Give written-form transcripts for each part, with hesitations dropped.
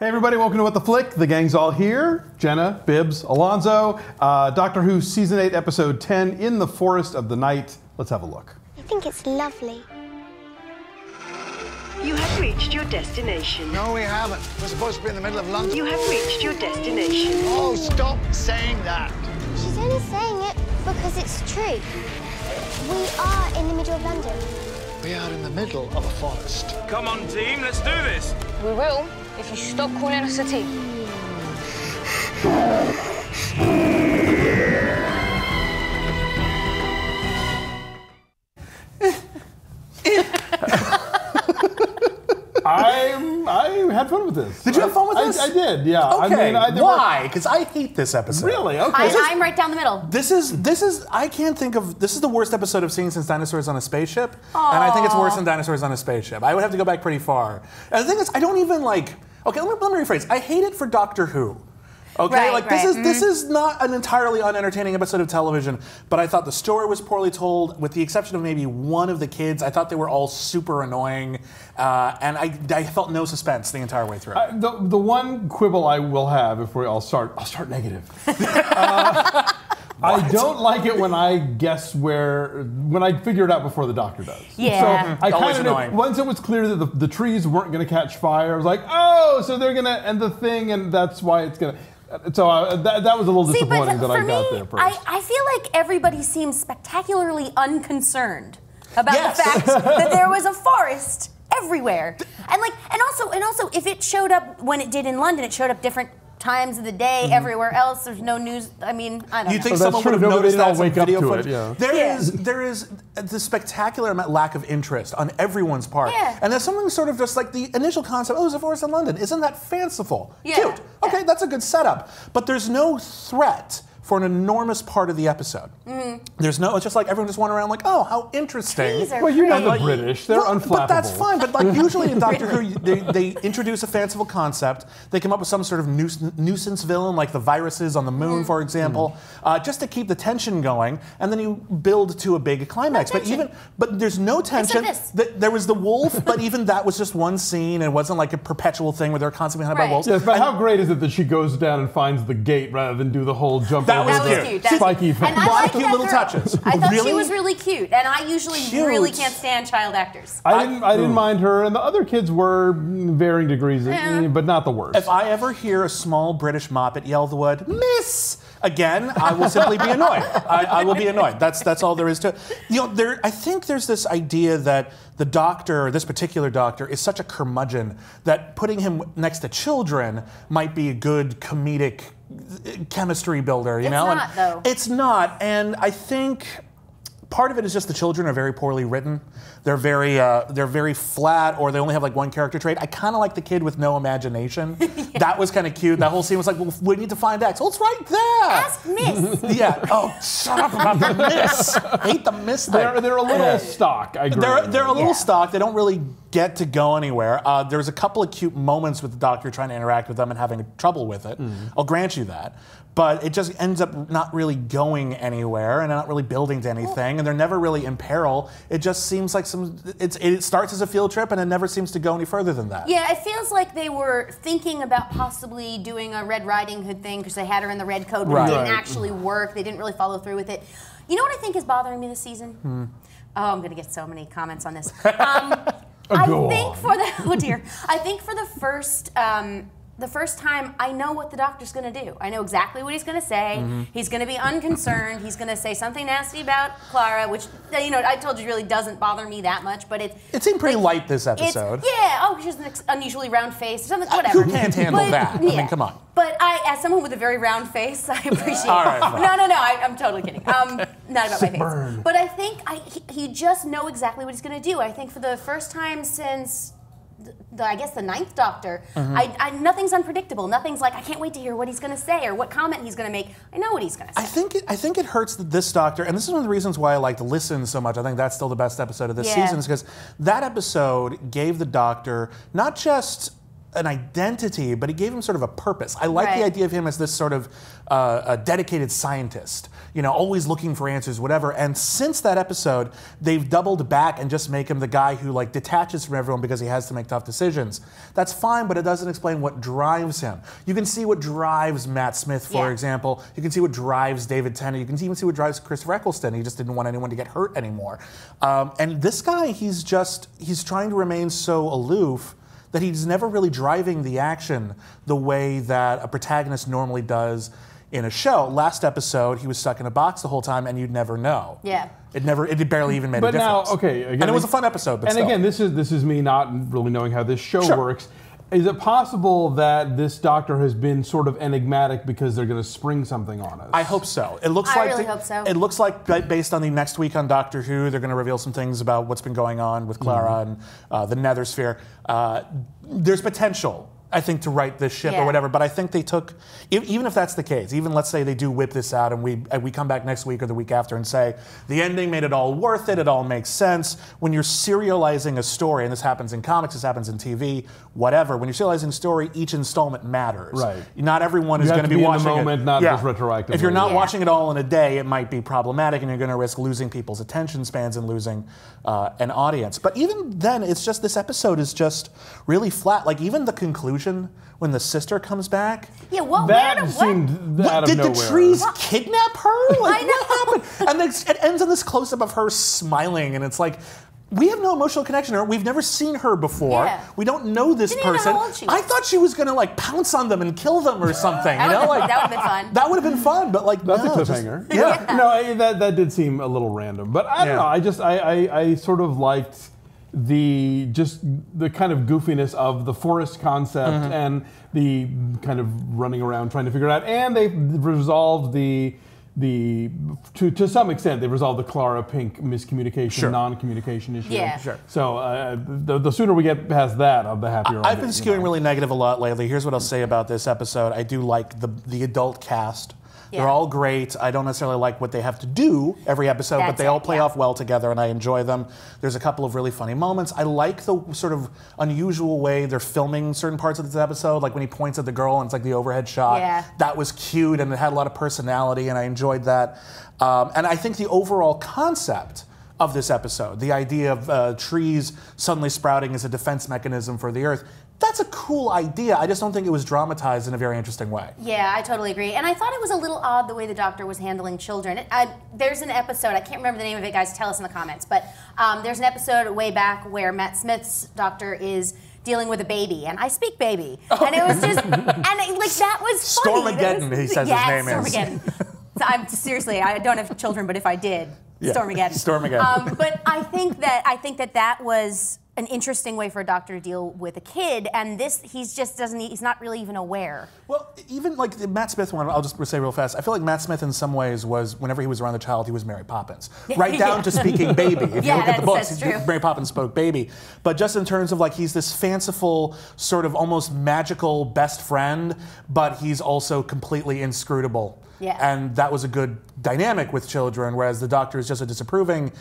Hey everybody, welcome to What the Flick. The gang's all here. Jenna, Bibbs, Alonso. Doctor Who Season 8, Episode 10, In the Forest of the Night. Let's have a look. I think it's lovely. You have reached your destination. No, we haven't. We're supposed to be in the middle of London. You have reached your destination. Oh, stop saying that. She's only saying it because it's true. We are in the middle of London. We are in the middle of a forest. Come on, team, let's do this. We will, if you stop calling us a team. I had fun with this. Did you have fun with this? I did, yeah. Okay, I mean, why? Because I hate this episode. Really? Okay. I'm right down the middle. This is, I can't think of, this is the worst episode I've seen since Dinosaurs on a Spaceship. Aww. And I think it's worse than Dinosaurs on a Spaceship. I would have to go back pretty far. And the thing is, I don't even like, okay, let me rephrase. I hate it for Doctor Who. Okay, right, this is not an entirely unentertaining episode of television, but I thought the story was poorly told, with the exception of maybe one of the kids. I thought they were all super annoying, and I felt no suspense the entire way through. The one quibble I will have, if I'll start negative. I don't like it when I guess when I figure it out before the doctor does. Yeah. So I Always kind of annoying. once it was clear that the trees weren't going to catch fire, I was like, oh, so they're going to end the thing, and that's why it's going to. So that was a little disappointing that I got there first. I feel like everybody seems spectacularly unconcerned about Yes. the fact that there was a forest everywhere, and also if it showed up when it did in London, it showed up different times of the day everywhere else. There's no news. I mean, I don't know. You think Oh, that's someone true. would have Nobody noticed did all that wake up video to footage? it, yeah. There is the spectacular lack of interest on everyone's part. Yeah. And there's something sort of just like the initial concept, oh, there's a forest in London. Isn't that fanciful? Yeah. Cute. Okay, Yeah. that's a good setup. But there's no threat for an enormous part of the episode. There's no, it's just like everyone just went around like, oh, how interesting. Trees are Well, you know pretty. the British, they're unflappable. But that's fine. But like usually in Doctor Who, they introduce a fanciful concept. They come up with some sort of nuisance villain, like the viruses on the moon, for example, just to keep the tension going, and then you build to a big climax. No But there's no tension. There was the wolf, but even that was just one scene, and it wasn't like a perpetual thing where they're constantly hunted by Right. wolves. Yes, but how great is it that she goes down and finds the gate rather than do the whole jump That over was That the was cute. That's spiky cute. thing? And I Lot like of cute that little girl. touches. I thought she Really? was really cute, and I usually Cute. really can't stand child actors. I didn't mind her, and the other kids were varying degrees, but not the worst. If I ever hear a small British moppet yell the word "Miss" again, I will simply be annoyed. I will be annoyed. That's all there is to it. You know, I think there's this idea that the doctor, this particular doctor, is such a curmudgeon that putting him next to children might be a good comedic chemistry builder. You know, not, though. It's not, and I think part of it is just the children are very poorly written. They're very flat, or they only have like one character trait. I kind of like the kid with no imagination. That was kind of cute. That whole scene was like, well, we need to find X. Well, it's right there. Ask Miss. Yeah. Oh, shut up about the miss. I hate the miss thing. They're a little stock. I agree. They're a little Yeah. stock. They don't really get to go anywhere. There's a couple of cute moments with the doctor trying to interact with them and having trouble with it. I'll grant you that. But it just ends up not really going anywhere and not really building to anything, and they're never really in peril. It just seems like it starts as a field trip and it never seems to go any further than that. Yeah, it feels like they were thinking about possibly doing a Red Riding Hood thing because they had her in the red coat, but Right. it didn't actually work. They didn't really follow through with it. You know what I think is bothering me this season? Oh, I'm going to get so many comments on this. I think for the first time, I know what the doctor's going to do. I know exactly what he's going to say. He's going to be unconcerned. He's going to say something nasty about Clara, which, you know, I told you really doesn't bother me that much, but It seemed pretty light this episode. she has an unusually round face or something, whatever. Who can't handle that? I mean, come on. But as someone with a very round face, I appreciate All it. right, fine. No, I'm totally kidding. Not about my face. But I think he just know exactly what he's going to do. I think for the first time since I guess the 9th Doctor, nothing's unpredictable. Nothing's like, I can't wait to hear what he's going to say or what comment he's going to make. I know what he's going to say. I think it hurts this Doctor, and this is one of the reasons why I like to listen so much. I think that's still the best episode of this season, is because that episode gave the Doctor not just an identity, but he gave him sort of a purpose. I like the idea of him as this sort of a dedicated scientist, you know, always looking for answers, whatever. And since that episode, they've doubled back and just make him the guy who like detaches from everyone because he has to make tough decisions. That's fine, but it doesn't explain what drives him. You can see what drives Matt Smith, for example. You can see what drives David Tennant. You can even see what drives Christopher Eccleston. He just didn't want anyone to get hurt anymore. And this guy, he's trying to remain so aloof that he's never really driving the action the way that a protagonist normally does in a show. Last episode, he was stuck in a box the whole time, and you'd never know. Yeah. It barely even made a difference. But now, okay, again, and it was a fun episode. But and still. again, this is me not really knowing how this show works. Is it possible that this doctor has been sort of enigmatic because they're going to spring something on us? I hope so. It looks I really hope so. It looks like based on the next week on Doctor Who, they're going to reveal some things about what's been going on with Clara and the Nether Sphere. There's potential, I think, to right this ship or whatever, but I think they took, even if that's the case, even let's say they do whip this out and we come back next week or the week after and say, the ending made it all worth it all makes sense. When you're serializing a story, and this happens in comics, this happens in TV, whatever, when you're serializing a story, each installment matters. Right. Not everyone is going to be watching in the moment, not just retroactively. If you're not watching it all in a day, it might be problematic and you're going to risk losing people's attention spans and losing an audience. But even then, it's just, this episode is just really flat. Like even the conclusion when the sister comes back. Yeah, well, that seemed out of did nowhere. The trees kidnap her? Like, I know. what happened? And then it ends on this close-up of her smiling, and it's like, we have no emotional connection to her. We've never seen her before. Yeah. We don't know this Didn't even person. know how old she was. I thought she was gonna like pounce on them and kill them or something. That would have been fun. That would have been fun, but like That's no, a cliffhanger. Yeah. No, that did seem a little random. But I don't know. I sort of liked the kind of goofiness of the forest concept and the kind of running around trying to figure it out. And they've resolved to some extent, they've resolved the Clara Pink miscommunication, non-communication issue. Yeah. Sure. So the sooner we get past that, the happier I've been skewing really negative a lot lately. Here's what I'll say about this episode. I do like the adult cast. They're all great. I don't necessarily like what they have to do every episode, but they all play off well together, and I enjoy them. There's a couple of really funny moments. I like the sort of unusual way they're filming certain parts of this episode, like when he points at the girl and it's like the overhead shot. Yeah. That was cute, and it had a lot of personality, and I enjoyed that. And I think the overall concept of this episode, the idea of trees suddenly sprouting as a defense mechanism for the Earth, that's a cool idea. I just don't think it was dramatized in a very interesting way. Yeah, I totally agree. And I thought it was a little odd the way the doctor was handling children. There's an episode, I can't remember the name of it, guys, tell us in the comments, but there's an episode way back where Matt Smith's doctor is dealing with a baby, and I speak baby. And it was just, that was funny. Stormageddon, he says his name is. Stormageddon. Seriously, I don't have children, but if I did, Stormageddon. Stormageddon. But I think that was an interesting way for a doctor to deal with a kid, and this, he's not really even aware. Well, even like the Matt Smith one, I'll just say real fast, I feel like Matt Smith in some ways was, whenever he was around the child, he was Mary Poppins. Right down to speaking baby. If you look at the books, Mary Poppins spoke baby. But just in terms of like, he's this fanciful, sort of almost magical best friend, but he's also completely inscrutable. Yeah. And that was a good dynamic with children, whereas the doctor is just a disapproving.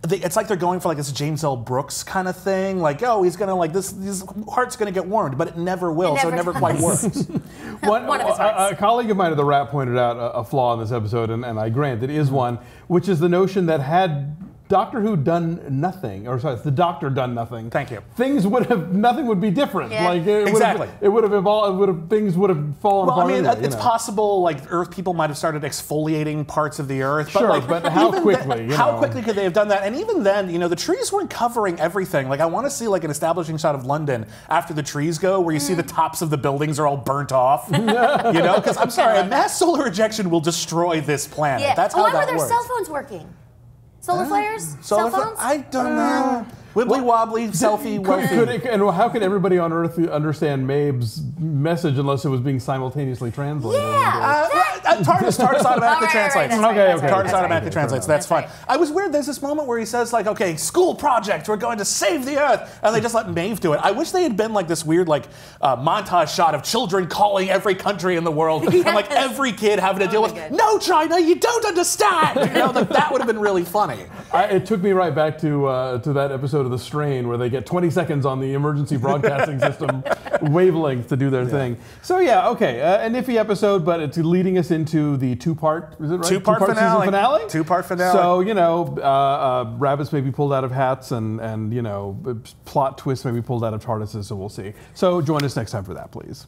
It's like they're going for like this James L. Brooks kind of thing, like, oh, he's gonna like this, his heart's gonna get warmed, but it never will, so it never quite works. One of his hearts. A colleague of mine at TheWrap pointed out a flaw in this episode, and I grant it is one, which is the notion that had Doctor Who done nothing, or sorry, the Doctor done nothing. Thank you. Nothing would be different. Yeah. Like it would have evolved. Things would have fallen apart. I mean, anyway, it's possible. Like Earth people might have started exfoliating parts of the Earth. But sure, like, but how quickly? How quickly could they have done that? And even then, the trees weren't covering everything. Like I want to see like an establishing shot of London after the trees go, where you see the tops of the buildings are all burnt off. Because I'm sorry, a mass solar ejection will destroy this planet. Yeah. That's how why that were their works. cell phones working? Solar flares? Solar Cell phones? I don't know. Wibbly wobbly, selfie, and how could everybody on Earth understand Mabe's message unless it was being simultaneously translated? Yeah. TARDIS automatically translates. TARDIS automatically translates. That's fine. right. I was weird. There's this moment where he says, like, okay, school project, we're going to save the Earth. And they just let Maeve do it. I wish they had been like this weird, like, montage shot of children calling every country in the world. And, like, every kid having to deal with, no, China, you don't understand. You know, that would have been really funny. It took me right back to that episode of The Strain where they get 20 seconds on the emergency broadcasting system wavelength to do their thing. So yeah, okay, a nifty episode, but it's leading us into the two-part, is it right? Two-part season finale? Two-part finale. So, you know, rabbits may be pulled out of hats and, you know, plot twists may be pulled out of TARDISes, so we'll see. So join us next time for that, please.